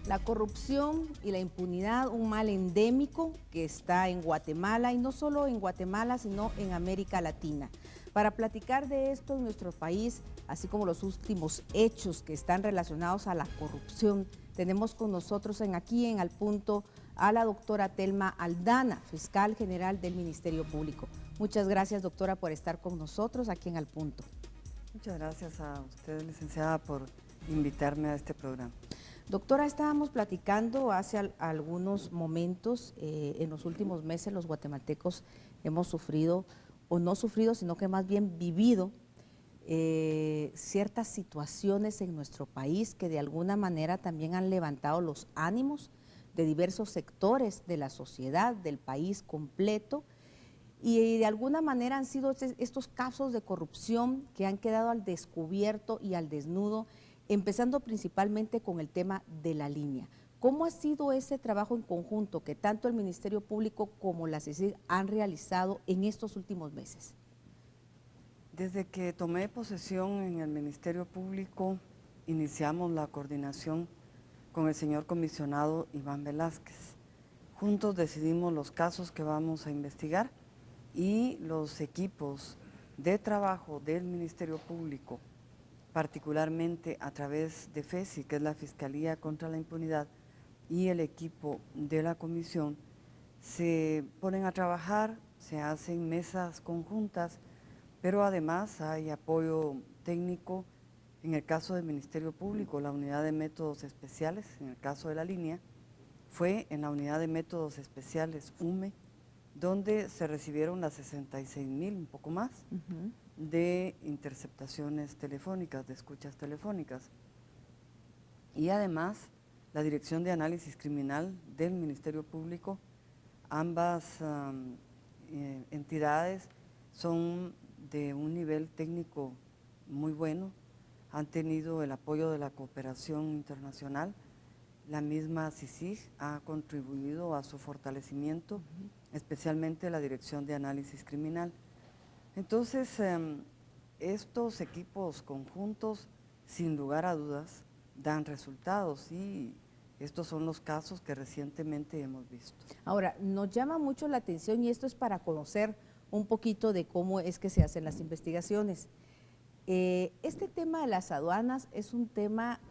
La corrupción y la impunidad, un mal endémico que está en Guatemala, y no solo en Guatemala, sino en América Latina. Para platicar de esto en nuestro país, así como los últimos hechos que están relacionados a la corrupción, tenemos con nosotros aquí en Al Punto a la doctora Telma Aldana, fiscal general del Ministerio Público. Muchas gracias, doctora, por estar con nosotros aquí en Al Punto. Muchas gracias a usted, licenciada, por invitarme a este programa. Doctora, estábamos platicando hace algunos momentos, en los últimos meses los guatemaltecos hemos sufrido, o no sufrido, sino que más bien vivido ciertas situaciones en nuestro país que de alguna manera también han levantado los ánimos de diversos sectores de la sociedad, del país completo, y de alguna manera han sido estos casos de corrupción que han quedado al descubierto y al desnudo, empezando principalmente con el tema de la línea. ¿Cómo ha sido ese trabajo en conjunto que tanto el Ministerio Público como la CICIG han realizado en estos últimos meses? Desde que tomé posesión en el Ministerio Público, iniciamos la coordinación con el señor comisionado Iván Velázquez. Juntos decidimos los casos que vamos a investigar y los equipos de trabajo del Ministerio Público, particularmente a través de FESI, que es la Fiscalía contra la Impunidad, y el equipo de la comisión, se ponen a trabajar, se hacen mesas conjuntas, pero además hay apoyo técnico en el caso del Ministerio Público, la unidad de métodos especiales, en el caso de la línea, fue en la unidad de métodos especiales UME, donde se recibieron las 66,000, un poco más, de interceptaciones telefónicas, de escuchas telefónicas. Y además, la Dirección de Análisis Criminal del Ministerio Público, ambas entidades son de un nivel técnico muy bueno, han tenido el apoyo de la cooperación internacional. La misma CICIG ha contribuido a su fortalecimiento, especialmente la Dirección de Análisis Criminal. Entonces, estos equipos conjuntos, sin lugar a dudas, dan resultados y estos son los casos que recientemente hemos visto. Ahora, nos llama mucho la atención, y esto es para conocer un poquito de cómo es que se hacen las investigaciones. Este tema de las aduanas es un tema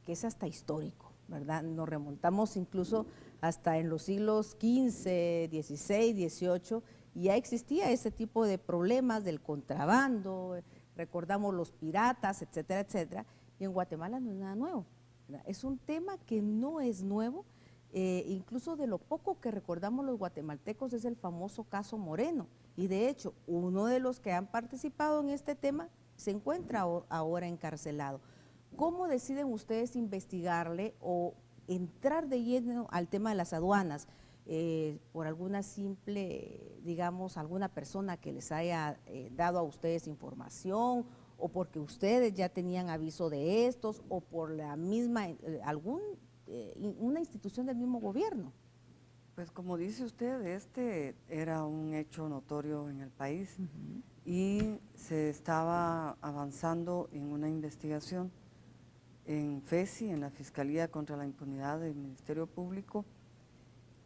que es hasta histórico, ¿verdad? Nos remontamos incluso hasta en los siglos XV, XVI, XVIII, y ya existía ese tipo de problemas del contrabando, recordamos los piratas, etcétera, etcétera, y en Guatemala no es nada nuevo, ¿verdad? Es un tema que no es nuevo, incluso de lo poco que recordamos los guatemaltecos es el famoso caso Moreno, y de hecho uno de los que han participado en este tema se encuentra ahora encarcelado. ¿Cómo deciden ustedes investigarle o entrar de lleno al tema de las aduanas? Por alguna simple, digamos, alguna persona que les haya dado a ustedes información, o porque ustedes ya tenían aviso de estos, o por la misma, una institución del mismo gobierno. Pues como dice usted, este era un hecho notorio en el país y se estaba avanzando en una investigación en FESI, en la Fiscalía contra la Impunidad del Ministerio Público,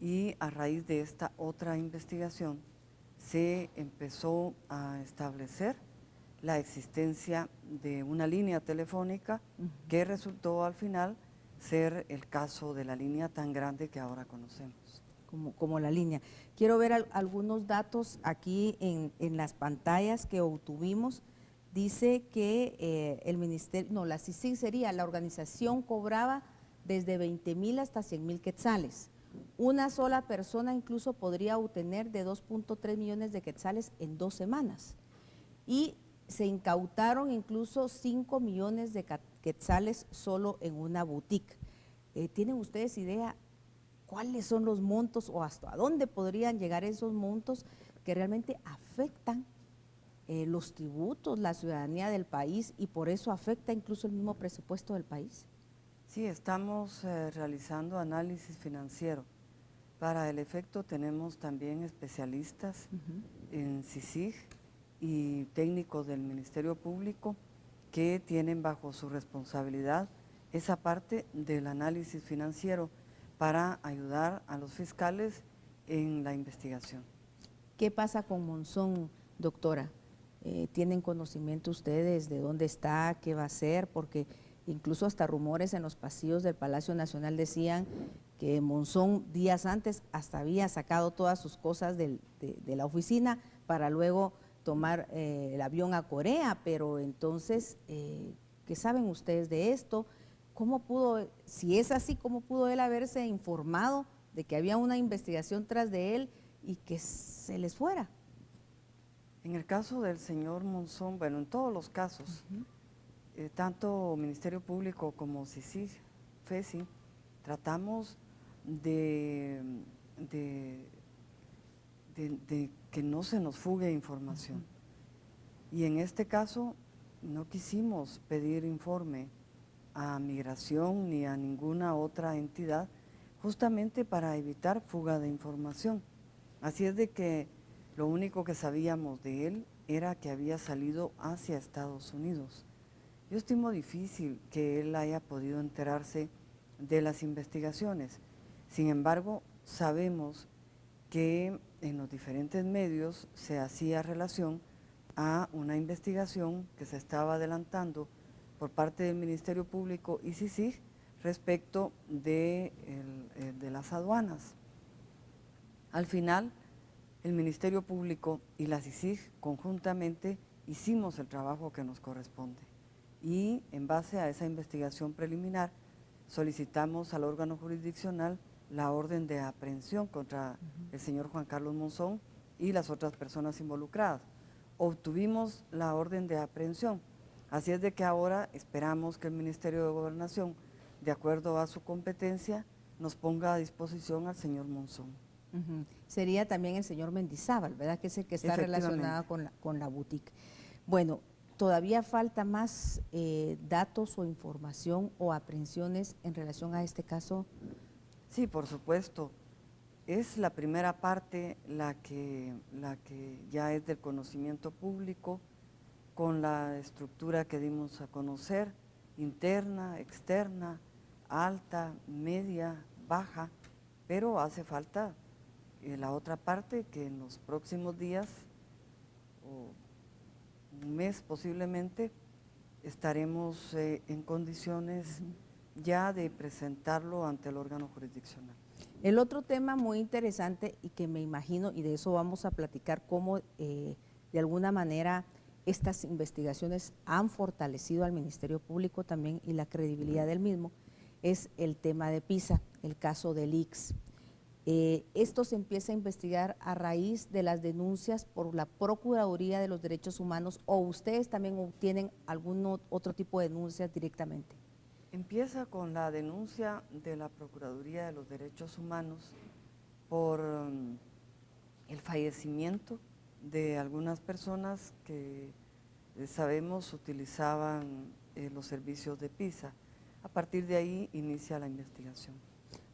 y a raíz de esta otra investigación se empezó a establecer la existencia de una línea telefónica que resultó al final ser el caso de la línea tan grande que ahora conocemos. Como la línea. Quiero ver algunos datos aquí en las pantallas que obtuvimos. Dice que el ministerio, no, la CICIG sería, la organización cobraba desde 20,000 hasta 100,000 quetzales. Una sola persona incluso podría obtener de 2.3 millones de quetzales en 2 semanas. Y se incautaron incluso 5 millones de quetzales solo en una boutique. ¿Tienen ustedes idea cuáles son los montos o hasta dónde podrían llegar esos montos que realmente afectan los tributos, la ciudadanía del país, y por eso afecta incluso el mismo presupuesto del país? Sí, estamos realizando análisis financiero. Para el efecto tenemos también especialistas en CICIG y técnicos del Ministerio Público que tienen bajo su responsabilidad esa parte del análisis financiero para ayudar a los fiscales en la investigación. ¿Qué pasa con Monzón, doctora? ¿Tienen conocimiento ustedes de dónde está, qué va a hacer? Porque incluso hasta rumores en los pasillos del Palacio Nacional decían que Monzón días antes hasta había sacado todas sus cosas de la oficina para luego tomar el avión a Corea, pero entonces, ¿qué saben ustedes de esto? ¿Cómo pudo, si es así, cómo pudo él haberse informado de que había una investigación tras de él y que se les fuera? En el caso del señor Monzón, bueno, en todos los casos, tanto Ministerio Público como CICIG, FESI, tratamos de, de- de que no se nos fugue información. Y en este caso no quisimos pedir informe a Migración ni a ninguna otra entidad, justamente para evitar fuga de información. Así es de que lo único que sabíamos de él era que había salido hacia Estados Unidos. Yo estimo difícil que él haya podido enterarse de las investigaciones. Sin embargo, sabemos que en los diferentes medios se hacía relación a una investigación que se estaba adelantando por parte del Ministerio Público y CICIG respecto de las aduanas. Al final, el Ministerio Público y la CICIG conjuntamente hicimos el trabajo que nos corresponde y en base a esa investigación preliminar solicitamos al órgano jurisdiccional la orden de aprehensión contra el señor Juan Carlos Monzón y las otras personas involucradas. Obtuvimos la orden de aprehensión, así es de que ahora esperamos que el Ministerio de Gobernación, de acuerdo a su competencia, nos ponga a disposición al señor Monzón. Sería también el señor Mendizábal, ¿verdad? Que es el que está relacionado con la boutique. Bueno, todavía falta más datos o información o aprehensiones en relación a este caso. Sí, por supuesto. Es la primera parte la que ya es del conocimiento público, con la estructura que dimos a conocer, interna, externa, alta, media, baja, pero hace falta la otra parte que en los próximos días o un mes posiblemente estaremos en condiciones ya de presentarlo ante el órgano jurisdiccional. El otro tema muy interesante y que me imagino, y de eso vamos a platicar, cómo de alguna manera estas investigaciones han fortalecido al Ministerio Público también y la credibilidad del mismo, es el tema de PISA, el caso del ICS. Esto se empieza a investigar a raíz de las denuncias por la Procuraduría de los Derechos Humanos, o ustedes también obtienen algún otro tipo de denuncias directamente. Empieza con la denuncia de la Procuraduría de los Derechos Humanos por el fallecimiento de algunas personas que sabemos utilizaban los servicios de PISA. A partir de ahí inicia la investigación.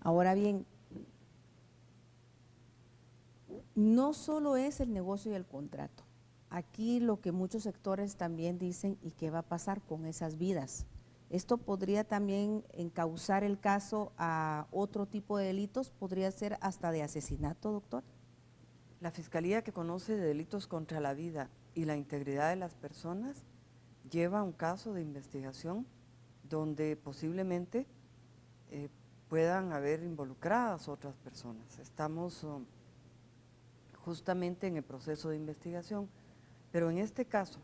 Ahora bien, no solo es el negocio y el contrato. Aquí lo que muchos sectores también dicen, ¿y qué va a pasar con esas vidas? ¿Esto podría también encauzar el caso a otro tipo de delitos? ¿Podría ser hasta de asesinato, doctor? La Fiscalía, que conoce de delitos contra la vida y la integridad de las personas, lleva un caso de investigación donde posiblemente puedan haber involucradas otras personas. Estamos justamente en el proceso de investigación, pero en este caso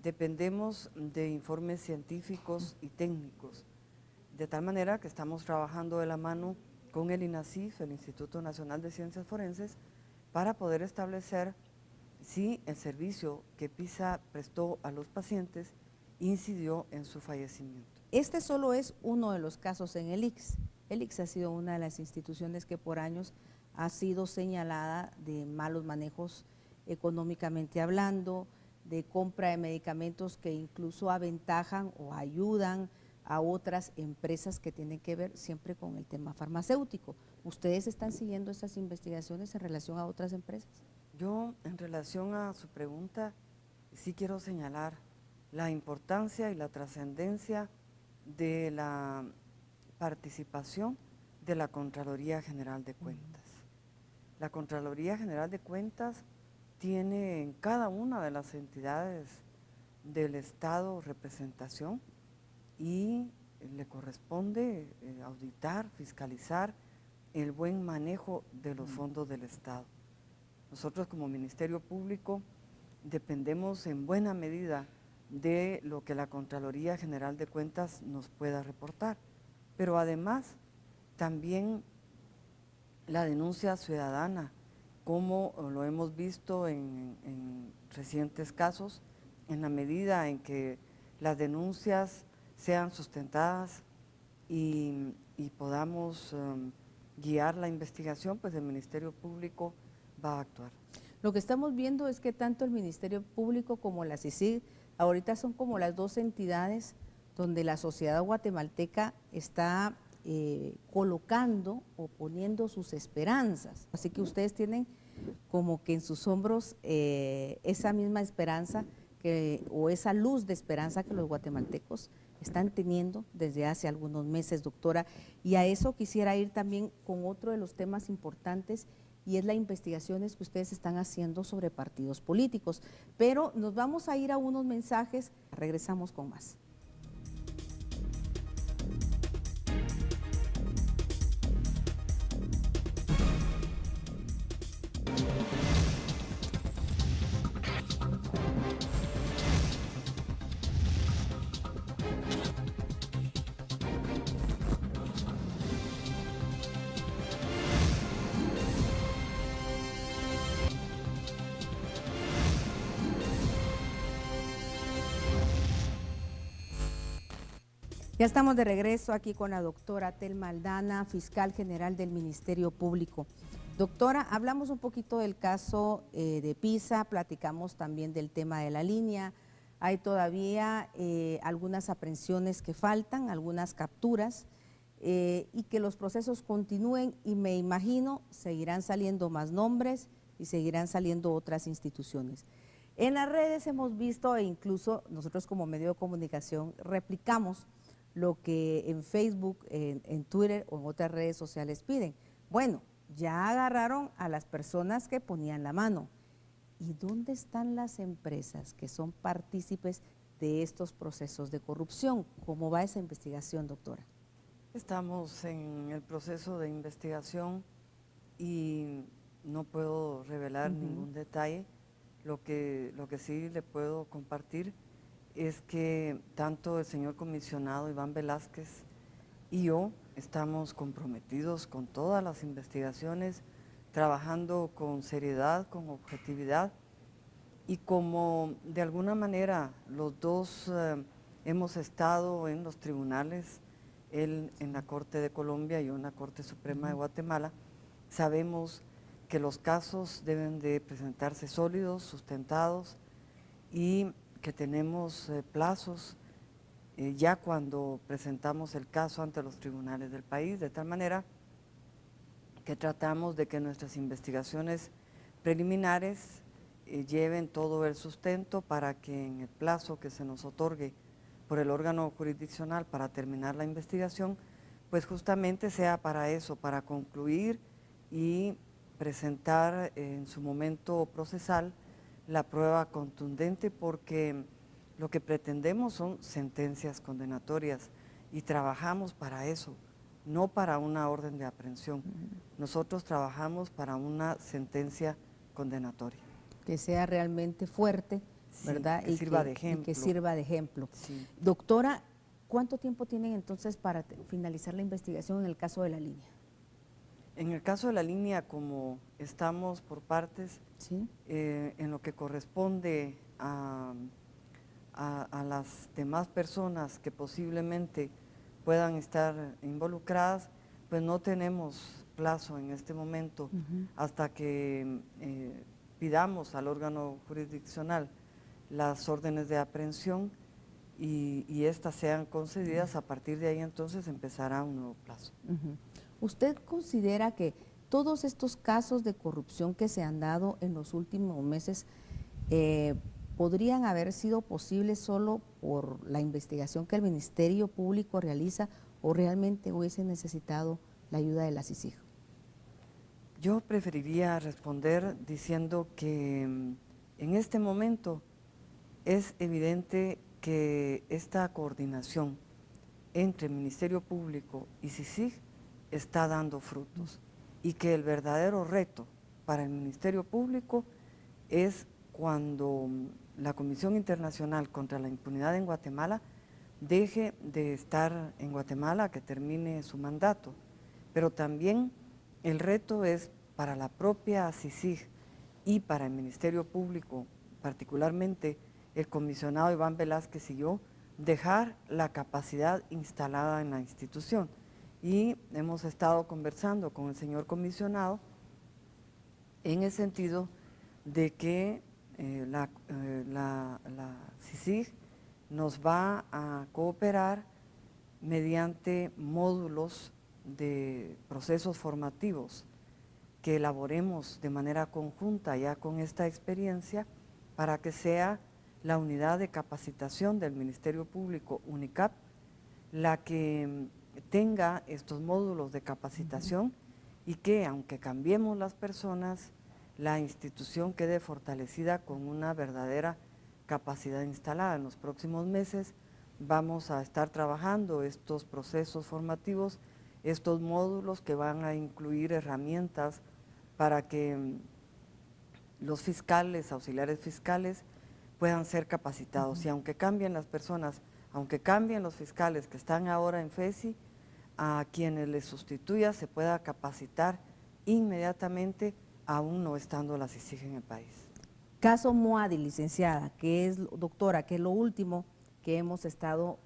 dependemos de informes científicos y técnicos, de tal manera que estamos trabajando de la mano con el INACIF, el Instituto Nacional de Ciencias Forenses, para poder establecer si el servicio que PISA prestó a los pacientes incidió en su fallecimiento. Este solo es uno de los casos en el ICS. El ICS ha sido una de las instituciones que por años ha sido señalada de malos manejos económicamente hablando, de compra de medicamentos que incluso aventajan o ayudan a otras empresas que tienen que ver siempre con el tema farmacéutico. ¿Ustedes están siguiendo estas investigaciones en relación a otras empresas? Yo, en relación a su pregunta, sí quiero señalar la importancia y la trascendencia de la participación de la Contraloría General de Cuentas. La Contraloría General de Cuentas tiene en cada una de las entidades del Estado representación y le corresponde auditar, fiscalizar el buen manejo de los fondos del Estado. Nosotros como Ministerio Público dependemos en buena medida de lo que la Contraloría General de Cuentas nos pueda reportar, pero además también la denuncia ciudadana, como lo hemos visto en recientes casos, en la medida en que las denuncias sean sustentadas y podamos guiar la investigación, pues el Ministerio Público va a actuar. Lo que estamos viendo es que tanto el Ministerio Público como la CICIG ahorita son como las dos entidades donde la sociedad guatemalteca está colocando o poniendo sus esperanzas. Así que ustedes tienen como que en sus hombros esa misma esperanza o esa luz de esperanza que los guatemaltecos están teniendo desde hace algunos meses, doctora. Y a eso quisiera ir también con otro de los temas importantes, y es las investigaciones que ustedes están haciendo sobre partidos políticos. Pero nos vamos a ir a unos mensajes, regresamos con más. Ya estamos de regreso aquí con la doctora Telma Aldana, fiscal general del Ministerio Público. Doctora, hablamos un poquito del caso de Pisa, platicamos también del tema de la línea. Hay todavía algunas aprehensiones que faltan, algunas capturas, y que los procesos continúen, y me imagino seguirán saliendo más nombres y seguirán saliendo otras instituciones. En las redes hemos visto, e incluso nosotros como medio de comunicación replicamos lo que en Facebook, en Twitter o en otras redes sociales piden. Bueno, ya agarraron a las personas que ponían la mano. ¿Y dónde están las empresas que son partícipes de estos procesos de corrupción? ¿Cómo va esa investigación, doctora? Estamos en el proceso de investigación y no puedo revelar ningún detalle. Lo que sí le puedo compartir es que tanto el señor comisionado Iván Velázquez y yo estamos comprometidos con todas las investigaciones, trabajando con seriedad, con objetividad, y como de alguna manera los dos hemos estado en los tribunales, él en la Corte de Colombia y yo en la Corte Suprema de Guatemala, sabemos que los casos deben de presentarse sólidos, sustentados, y que tenemos plazos ya cuando presentamos el caso ante los tribunales del país, de tal manera que tratamos de que nuestras investigaciones preliminares lleven todo el sustento para que en el plazo que se nos otorgue por el órgano jurisdiccional para terminar la investigación, pues justamente sea para eso, para concluir y presentar en su momento procesal la prueba contundente, porque lo que pretendemos son sentencias condenatorias y trabajamos para eso, no para una orden de aprehensión. Nosotros trabajamos para una sentencia condenatoria. Que sea realmente fuerte, sí, ¿verdad? Que sirva de ejemplo. Y que sirva de ejemplo. Sí. Doctora, ¿cuánto tiempo tienen entonces para finalizar la investigación en el caso de la línea? En el caso de la línea, como estamos por partes, ¿sí? En lo que corresponde a las demás personas que posiblemente puedan estar involucradas, pues no tenemos plazo en este momento hasta que pidamos al órgano jurisdiccional las órdenes de aprehensión y estas sean concedidas. A partir de ahí entonces empezará un nuevo plazo. ¿Usted considera que todos estos casos de corrupción que se han dado en los últimos meses podrían haber sido posibles solo por la investigación que el Ministerio Público realiza o realmente hubiesen necesitado la ayuda de la CICIG? Yo preferiría responder diciendo que en este momento es evidente que esta coordinación entre el Ministerio Público y CICIG está dando frutos y que el verdadero reto para el Ministerio Público es cuando la Comisión Internacional contra la Impunidad en Guatemala deje de estar en Guatemala, que termine su mandato, pero también el reto es para la propia CICIG y para el Ministerio Público, particularmente el comisionado Iván Velázquez y yo, dejar la capacidad instalada en la institución. Y hemos estado conversando con el señor comisionado en el sentido de que la CICIG nos va a cooperar mediante módulos de procesos formativos que elaboremos de manera conjunta ya con esta experiencia para que sea la unidad de capacitación del Ministerio Público, UNICAP, la que tenga estos módulos de capacitación y que, aunque cambiemos las personas, la institución quede fortalecida con una verdadera capacidad instalada. En los próximos meses vamos a estar trabajando estos procesos formativos, estos módulos que van a incluir herramientas para que los fiscales, auxiliares fiscales, puedan ser capacitados. Y aunque cambien las personas, aunque cambien los fiscales que están ahora en FESI, a quienes les sustituya se pueda capacitar inmediatamente, aún no estando la CICIG en el país. Caso Moadi, licenciada, que es, doctora, que es lo último que hemos estado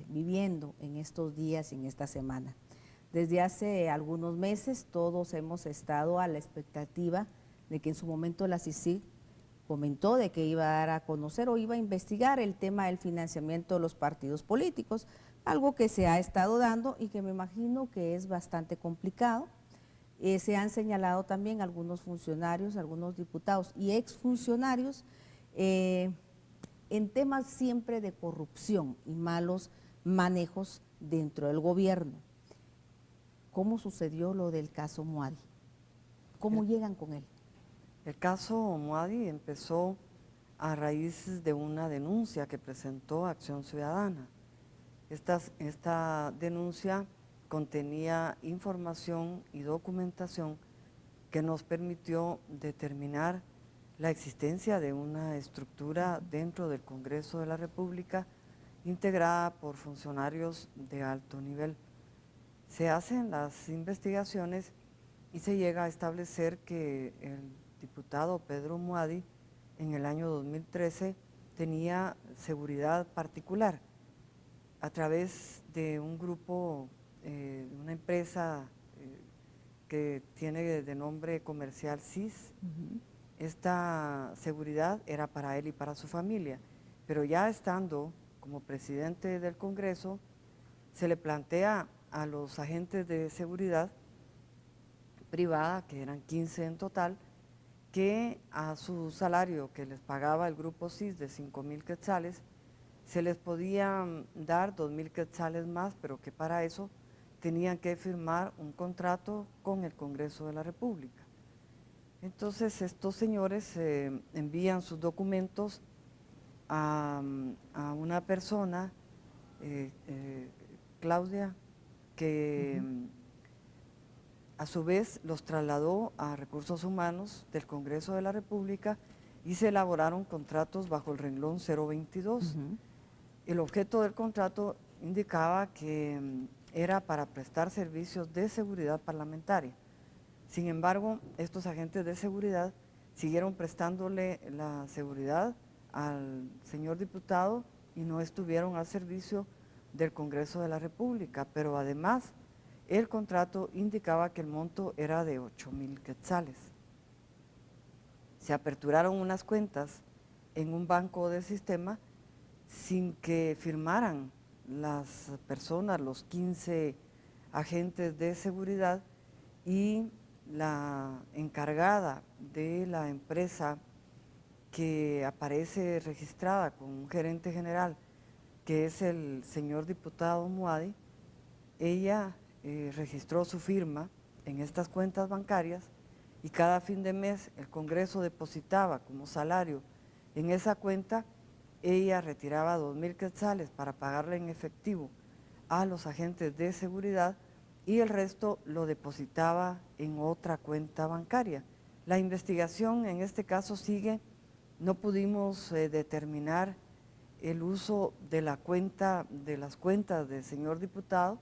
viviendo en estos días y en esta semana. Desde hace algunos meses todos hemos estado a la expectativa de que en su momento la CICIG comentó de que iba a dar a conocer o iba a investigar el tema del financiamiento de los partidos políticos, algo que se ha estado dando y que me imagino que es bastante complicado. Se han señalado también algunos funcionarios, algunos diputados y exfuncionarios en temas siempre de corrupción y malos manejos dentro del gobierno. ¿Cómo sucedió lo del caso Moadi? ¿Cómo llegan con él? El caso Moadi empezó a raíz de una denuncia que presentó Acción Ciudadana. Esta denuncia contenía información y documentación que nos permitió determinar la existencia de una estructura dentro del Congreso de la República integrada por funcionarios de alto nivel. Se hacen las investigaciones y se llega a establecer que el diputado Pedro Moadi en el año 2013 tenía seguridad particular a través de un grupo, una empresa que tiene de nombre comercial CIS. Esta seguridad era para él y para su familia, pero ya estando como presidente del Congreso, se le plantea a los agentes de seguridad privada, que eran 15 en total, que a su salario que les pagaba el grupo CIS de 5,000 quetzales, se les podía dar 2,000 quetzales más, pero que para eso tenían que firmar un contrato con el Congreso de la República. Entonces estos señores envían sus documentos a una persona, Claudia, que a su vez los trasladó a Recursos Humanos del Congreso de la República y se elaboraron contratos bajo el renglón 022. El objeto del contrato indicaba que era para prestar servicios de seguridad parlamentaria. Sin embargo, estos agentes de seguridad siguieron prestándole la seguridad al señor diputado y no estuvieron al servicio del Congreso de la República, pero además el contrato indicaba que el monto era de 8,000 quetzales. Se aperturaron unas cuentas en un banco del sistema sin que firmaran las personas, los 15 agentes de seguridad, y la encargada de la empresa que aparece registrada con un gerente general, que es el señor diputado Muadi, ella registró su firma en estas cuentas bancarias y cada fin de mes el Congreso depositaba como salario en esa cuenta, ella retiraba 2,000 quetzales para pagarle en efectivo a los agentes de seguridad y el resto lo depositaba en otra cuenta bancaria. La investigación en este caso sigue, no pudimos determinar el uso de las cuentas del señor diputado,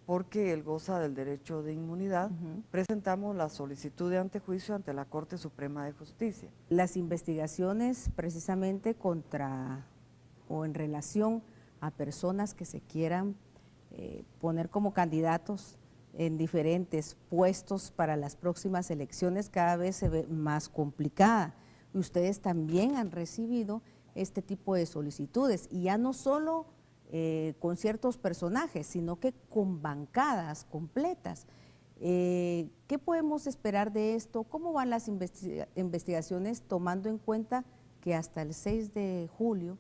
porque él goza del derecho de inmunidad. Presentamos la solicitud de antejuicio ante la Corte Suprema de Justicia. Las investigaciones precisamente contra o en relación a personas que se quieran poner como candidatos en diferentes puestos para las próximas elecciones cada vez se ve más complicada. Y ustedes también han recibido este tipo de solicitudes y ya no solo con ciertos personajes, sino que con bancadas completas. ¿Qué podemos esperar de esto? ¿Cómo van las investigaciones tomando en cuenta que hasta el 6 de julio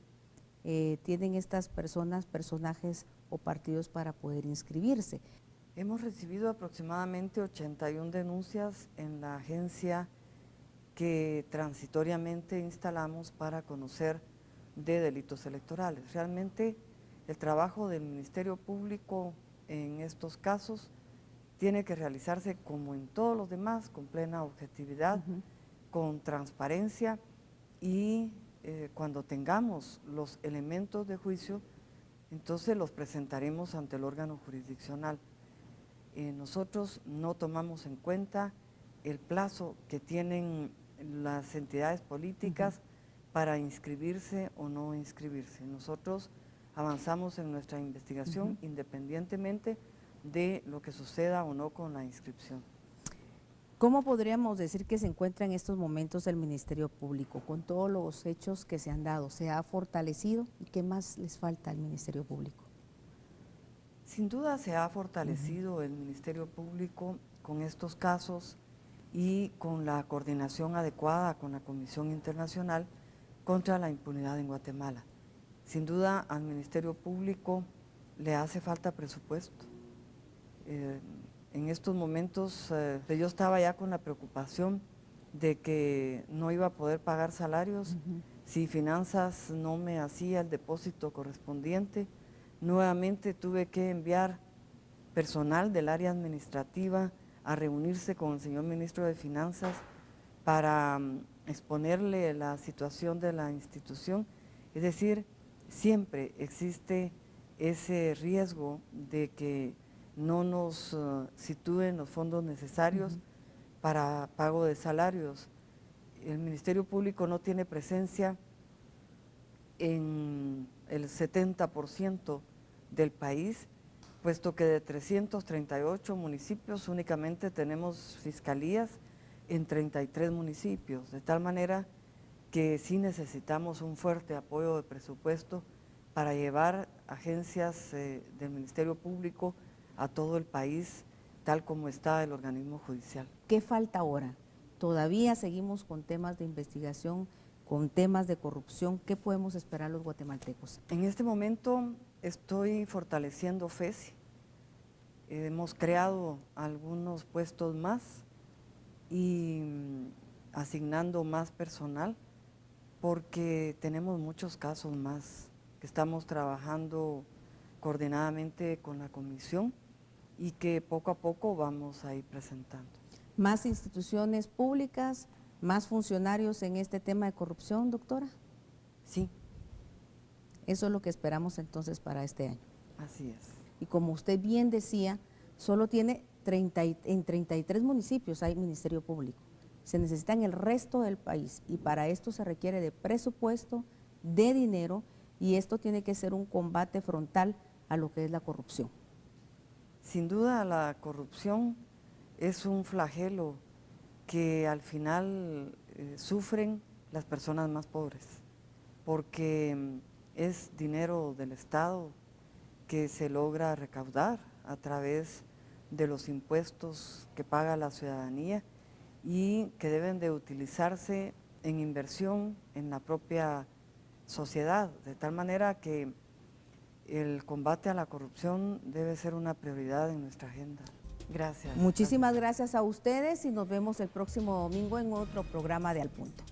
tienen estas personajes o partidos para poder inscribirse? Hemos recibido aproximadamente 81 denuncias en la agencia que transitoriamente instalamos para conocer de delitos electorales. Realmente el trabajo del Ministerio Público en estos casos tiene que realizarse como en todos los demás, con plena objetividad, con transparencia y cuando tengamos los elementos de juicio, entonces los presentaremos ante el órgano jurisdiccional. Nosotros no tomamos en cuenta el plazo que tienen las entidades políticas para inscribirse o no inscribirse. Nosotros avanzamos en nuestra investigación independientemente de lo que suceda o no con la inscripción. ¿Cómo podríamos decir que se encuentra en estos momentos el Ministerio Público con todos los hechos que se han dado? ¿Se ha fortalecido y qué más les falta al Ministerio Público? Sin duda se ha fortalecido el Ministerio Público con estos casos y con la coordinación adecuada con la Comisión Internacional contra la Impunidad en Guatemala. Sin duda al Ministerio Público le hace falta presupuesto. En estos momentos yo estaba ya con la preocupación de que no iba a poder pagar salarios si Finanzas no me hacía el depósito correspondiente. Nuevamente tuve que enviar personal del área administrativa a reunirse con el señor ministro de Finanzas para exponerle la situación de la institución. Es decir, siempre existe ese riesgo de que no nos sitúen los fondos necesarios para pago de salarios. El Ministerio Público no tiene presencia en el 70% del país, puesto que de 338 municipios únicamente tenemos fiscalías en 33 municipios, de tal manera que sí necesitamos un fuerte apoyo de presupuesto para llevar agencias del Ministerio Público a todo el país, tal como está el organismo judicial. ¿Qué falta ahora? Todavía seguimos con temas de investigación, con temas de corrupción. ¿Qué podemos esperar los guatemaltecos? En este momento estoy fortaleciendo FESI. Hemos creado algunos puestos más y asignando más personal porque tenemos muchos casos más que estamos trabajando coordinadamente con la comisión y que poco a poco vamos a ir presentando. ¿Más instituciones públicas, más funcionarios en este tema de corrupción, doctora? Sí. Eso es lo que esperamos entonces para este año. Así es. Y como usted bien decía, solo tiene en 33 municipios hay Ministerio Público. Se necesita en el resto del país y para esto se requiere de presupuesto, de dinero y esto tiene que ser un combate frontal a lo que es la corrupción. Sin duda la corrupción es un flagelo que al final sufren las personas más pobres, porque es dinero del Estado que se logra recaudar a través de los impuestos que paga la ciudadanía y que deben de utilizarse en inversión en la propia sociedad, de tal manera que el combate a la corrupción debe ser una prioridad en nuestra agenda. Gracias. Muchísimas gracias a ustedes y nos vemos el próximo domingo en otro programa de Al Punto.